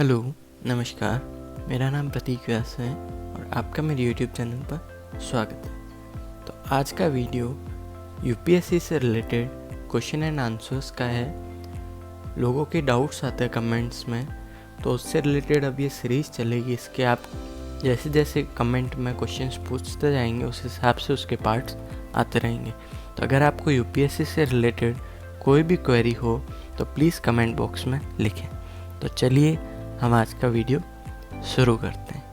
Hello, नमस्कार। मेरा नाम प्रतीक व्यास है और आपका मेरे यूट्यूब चैनल पर स्वागत है। तो आज का वीडियो यूपीएससी से रिलेटेड क्वेश्चन एंड आंसर्स का है। लोगों के डाउट्स आते हैं कमेंट्स में, तो उससे रिलेटेड अब ये सीरीज़ चलेगी। इसके आप जैसे जैसे कमेंट में क्वेश्चंस पूछते जाएंगे उस हिसाब से उसके पार्ट्स आते रहेंगे। तो अगर आपको यूपीएससी से रिलेटेड कोई भी क्वेरी हो तो प्लीज़ कमेंट बॉक्स में लिखें। तो चलिए हम आज का वीडियो शुरू करते हैं।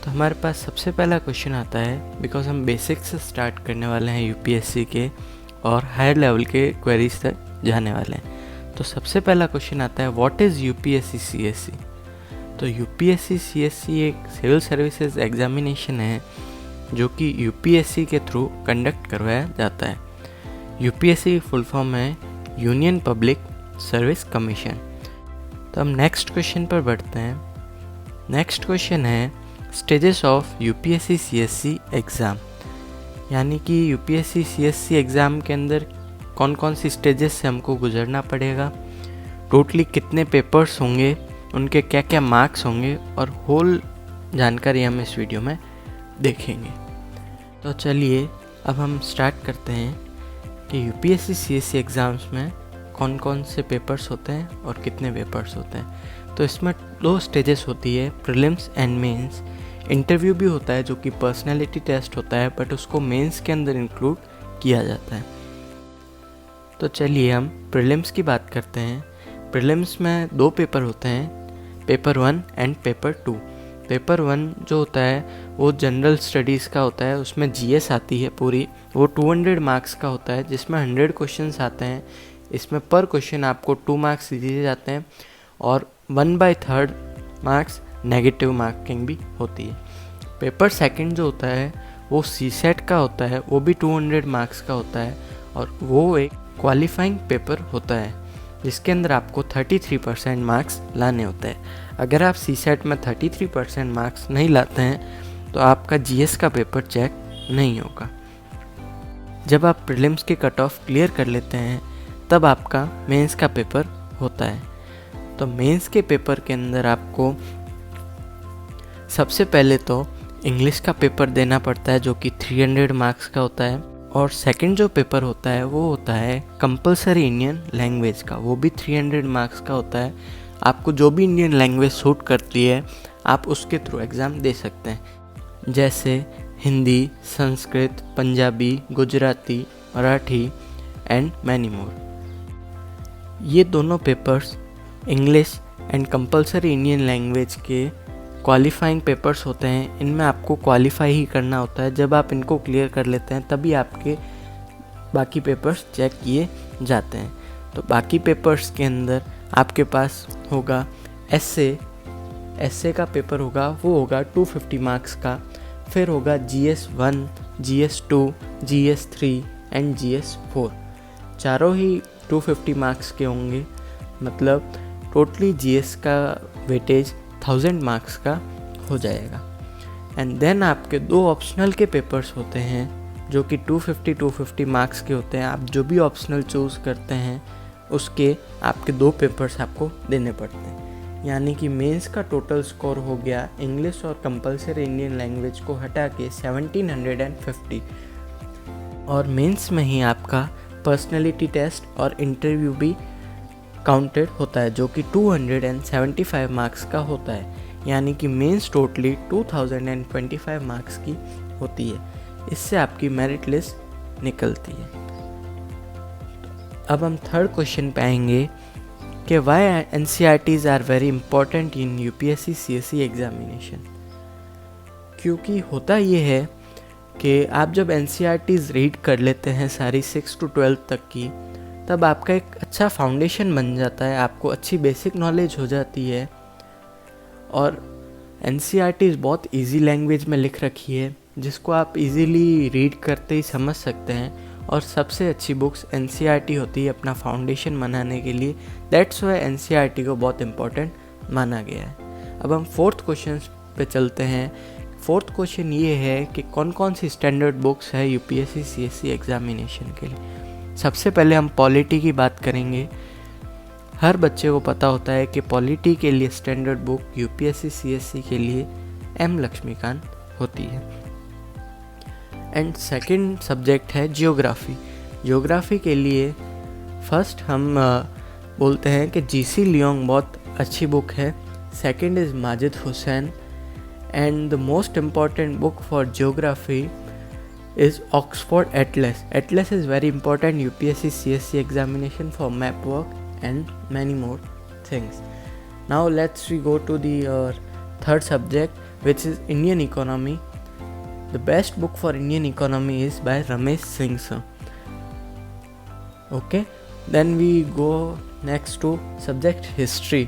तो हमारे पास सबसे पहला क्वेश्चन आता है, बिकॉज हम बेसिक से स्टार्ट करने वाले हैं यूपीएससी के और हायर लेवल के क्वेरीज तक जाने वाले हैं। तो सबसे पहला क्वेश्चन आता है, व्हाट इज़ यूपीएससी सीएससी। तो यूपीएससी सीएससी एक सिविल सर्विसेज एग्जामिनेशन है जो कि यूपीएससी के थ्रू कंडक्ट करवाया जाता है। यूपीएससी की फुल फॉर्म है यूनियन पब्लिक सर्विस कमीशन। तो हम नेक्स्ट क्वेश्चन पर बढ़ते हैं। नेक्स्ट क्वेश्चन है, stages of UPSC CSC exam, यानी कि यूपीएससी सीएससी एग्ज़ाम के अंदर कौन कौन सी स्टेजेस से हमको गुजरना पड़ेगा, टोटली कितने पेपर्स होंगे, उनके क्या क्या मार्क्स होंगे और होल जानकारी हम इस वीडियो में देखेंगे। तो चलिए अब हम स्टार्ट करते हैं कि यूपीएससी सीएससी एग्ज़ाम्स में कौन कौन से पेपर्स होते हैं और कितने पेपर्स होते हैं। तो इसमें 2 स्टेजेस होती है, प्रीलिम्स एंड मेंस। इंटरव्यू भी होता है जो कि पर्सनालिटी टेस्ट होता है, बट उसको मेंस के अंदर इंक्लूड किया जाता है। तो चलिए हम प्रीलिम्स की बात करते हैं। प्रीलिम्स में 2 पेपर होते हैं, पेपर 1 एंड पेपर 2। पेपर 1 जो होता है वो जनरल स्टडीज़ का होता है, उसमें जीएस आती है पूरी, वो 200 मार्क्स का होता है जिसमें 100 क्वेश्चंस आते हैं। इसमें पर क्वेश्चन आपको 2 मार्क्स दिए जाते हैं और 1/3 मार्क्स नेगेटिव मार्किंग भी होती है। पेपर सेकंड जो होता है वो सीसेट का होता है, वो भी 200 मार्क्स का होता है और वो एक क्वालिफाइंग पेपर होता है जिसके अंदर आपको 33% मार्क्स लाने होते हैं। अगर आप सीसेट में 33% मार्क्स नहीं लाते हैं तो आपका जीएस का पेपर चेक नहीं होगा। जब आप प्रीलिम्स के कट ऑफ क्लियर कर लेते हैं तब आपका मेंस का पेपर होता है। तो मेंस के पेपर के अंदर आपको सबसे पहले तो इंग्लिश का पेपर देना पड़ता है जो कि 300 मार्क्स का होता है, और सेकंड जो पेपर होता है वो होता है कंपलसरी इंडियन लैंग्वेज का, वो भी 300 मार्क्स का होता है। आपको जो भी इंडियन लैंग्वेज सूट करती है आप उसके थ्रू एग्ज़ाम दे सकते हैं, जैसे Hindi, Sanskrit, Punjabi, Gujarati, Marathi and many more. ये दोनों papers English and compulsory Indian language के क्वालिफाइंग पेपर्स होते हैं। इनमें आपको क्वालिफाई ही करना होता है। जब आप इनको क्लियर कर लेते हैं तभी आपके बाकी पेपर्स चेक किए जाते हैं। तो बाकी पेपर्स के अंदर आपके पास होगा एसए का पेपर होगा, वो होगा 250 मार्क्स का। फिर होगा GS1, GS2, GS3 and GS4, चारों ही 250 मार्क्स के होंगे। मतलब टोटली जीएस का वेटेज 1000 मार्क्स का हो जाएगा। एंड देन आपके 2 ऑप्शनल के पेपर्स होते हैं जो कि 250 मार्क्स के होते हैं। आप जो भी ऑप्शनल चूज़ करते हैं उसके आपके 2 पेपर्स आपको देने पड़ते हैं। यानी कि मेंस का टोटल स्कोर हो गया इंग्लिश और कंपलसरी इंडियन लैंग्वेज को हटा के 1750, और मेंस में ही आपका पर्सनैलिटी टेस्ट और इंटरव्यू भी काउंटेड होता है जो कि 275 मार्क्स का होता है। यानी कि मेंस टोटली 2025 मार्क्स की होती है। इससे आपकी मेरिट लिस्ट निकलती है। अब हम थर्ड क्वेश्चन पे आएंगे कि why NCERTs are very important in UPSC CSC examination. क्योंकि होता ये है कि आप जब एनसीईआरटीज रीड कर लेते हैं सारी 6 to 12 तक की, तब आपका एक अच्छा फाउंडेशन बन जाता है, आपको अच्छी बेसिक नॉलेज हो जाती है। और एनसीईआरटीज बहुत इजी लैंग्वेज में लिख रखी है जिसको आप इजीली रीड करते ही समझ सकते हैं, और सबसे अच्छी बुक्स एनसीईआरटी होती है अपना फाउंडेशन बनाने के लिए। दैट्स वाई एनसीईआरटी को बहुत इम्पोर्टेंट माना गया है। अब हम फोर्थ क्वेश्चन पे चलते हैं। फोर्थ क्वेश्चन ये है कि कौन कौन सी स्टैंडर्ड बुक्स है यूपीएससी सीएससी एग्जामिनेशन के लिए। सबसे पहले हम पॉलिटी की बात करेंगे। हर बच्चे को पता होता है कि पॉलिटी के लिए स्टैंडर्ड बुक यूपीएससी सीएससी के लिए एम लक्ष्मीकांत होती है। एंड सेकंड सब्जेक्ट है जियोग्राफी। जियोग्राफी के लिए फर्स्ट हम बोलते हैं कि जीसी लियोंग बहुत अच्छी बुक है। Second is Majid Hussain. And the most important book for geography is Oxford Atlas. Atlas is very important UPSC CSC examination for map work and many more things. Now let's we go to the third subject, which is Indian economy. The best book for Indian economy is by Ramesh Singh sir. Okay, then we go next to subject history.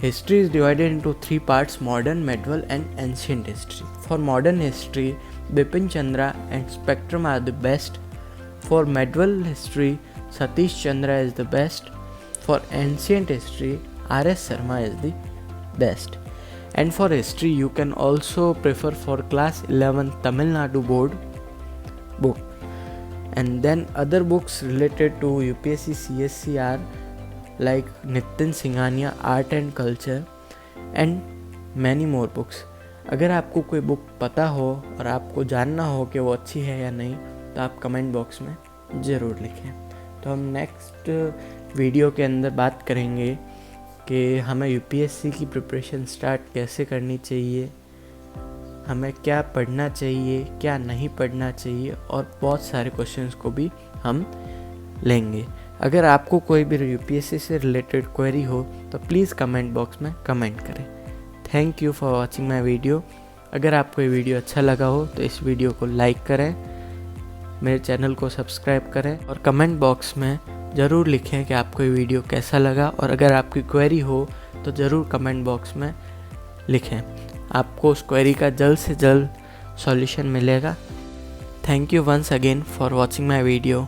History is divided into three parts: modern, medieval and ancient history. For modern history, Bipin Chandra and Spectrum are the best. For medieval history, Satish Chandra is the best. For ancient history, R.S. Sharma is the best. And for history, you can also prefer for class 11 Tamil Nadu board book. And then other books related to UPSC CSC are like Nitin Singhania, Art and Culture and many more books. अगर आपको कोई book पता हो और आपको जानना हो कि वो अच्छी है या नहीं, तो आप कमेंट बॉक्स में ज़रूर लिखें। तो हम नेक्स्ट वीडियो के अंदर बात करेंगे कि हमें यूपीएससी की प्रिपरेशन स्टार्ट कैसे करनी चाहिए, हमें क्या पढ़ना चाहिए, क्या नहीं पढ़ना चाहिए, और बहुत सारे क्वेश्चंस को भी हम लेंगे। अगर आपको कोई भी यूपीएससी से रिलेटेड क्वेरी हो तो प्लीज़ कमेंट बॉक्स में कमेंट करें। Thank you for watching my video. अगर आपको ये वीडियो अच्छा लगा हो तो इस वीडियो को लाइक करें, मेरे चैनल को सब्सक्राइब करें और कमेंट बॉक्स में ज़रूर लिखें कि आपको ये वीडियो कैसा लगा। और अगर आपकी क्वेरी हो तो ज़रूर कमेंट बॉक्स में लिखें, आपको उस क्वेरी का जल्द से जल्द सॉल्यूशन मिलेगा। Thank you once again for watching my video.